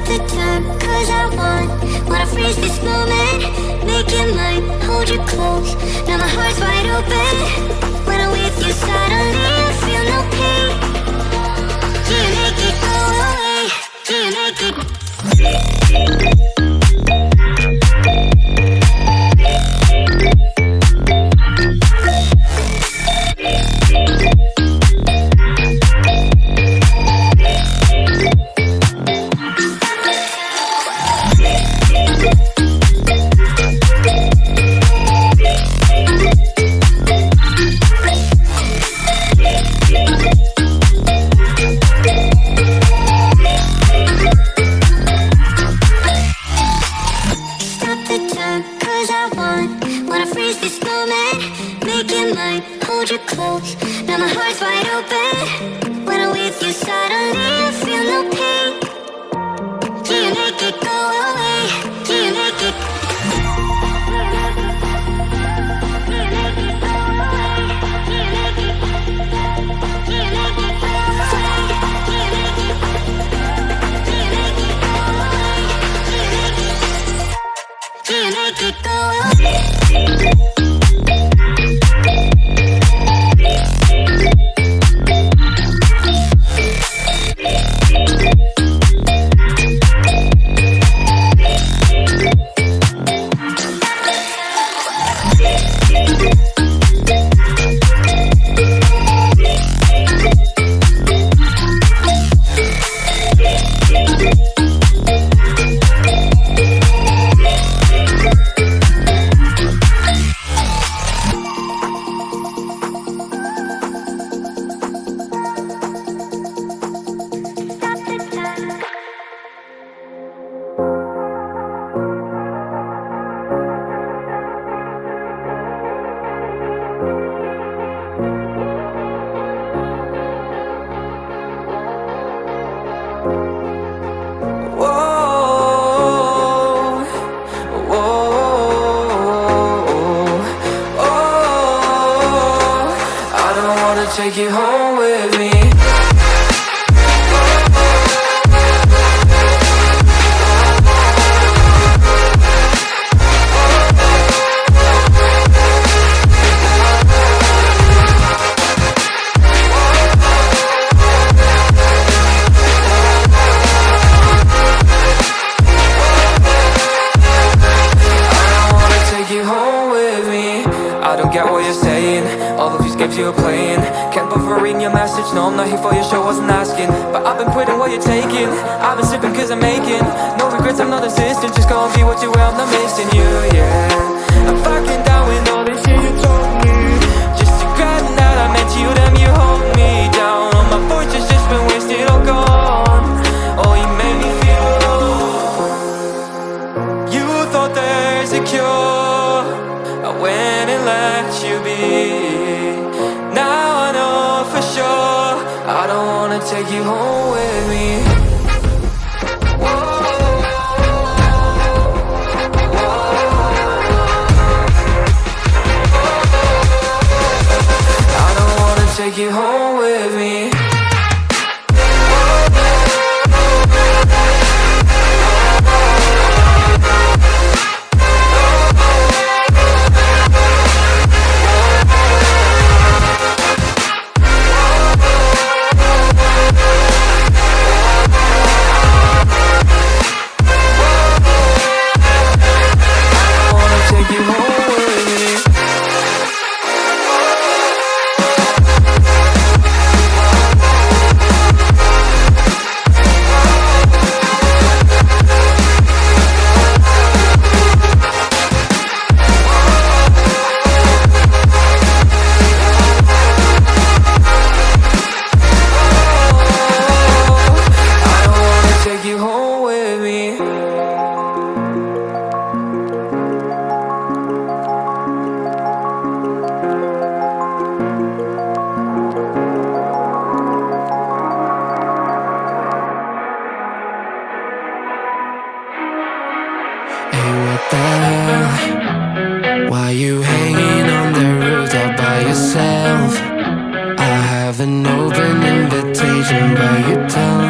the time, cause I wanna freeze this moment. Make it mine, hold you close. Now my heart's wide open. When I'm with you suddenly I feel no pain. Do you make it go away? Do you make it? Wanna freeze this moment, make it mine, hold you close. Now my heart's wide open. When I'm with you suddenly I feel no pain. Do you make it go away? Do you make it? Do you make it go away? Do you make it? Do you make it go away? Do you make it? Do you make it go away? Do you make it go away? Take you home with me. I don't get what you're saying. All of these games you're playing. Can't bother reading your message. No, I'm not here for your show, wasn't asking. But I've been quitting what you're taking. I've been sipping cause I'm making no regrets, I'm not insistent. Just go and be what you are, I'm not missing you, yeah. I'm fucking down with all this shit you told me. Just regretting that I met you, damn you hold me down. All my fortune's just been wasted, all gone. Oh, you made me feel alone. You thought there's a cure, I went and let you be. Now I know for sure I don't wanna take you home with me. the hell? Why you hanging on the roof all by yourself? I have an open invitation, but you tell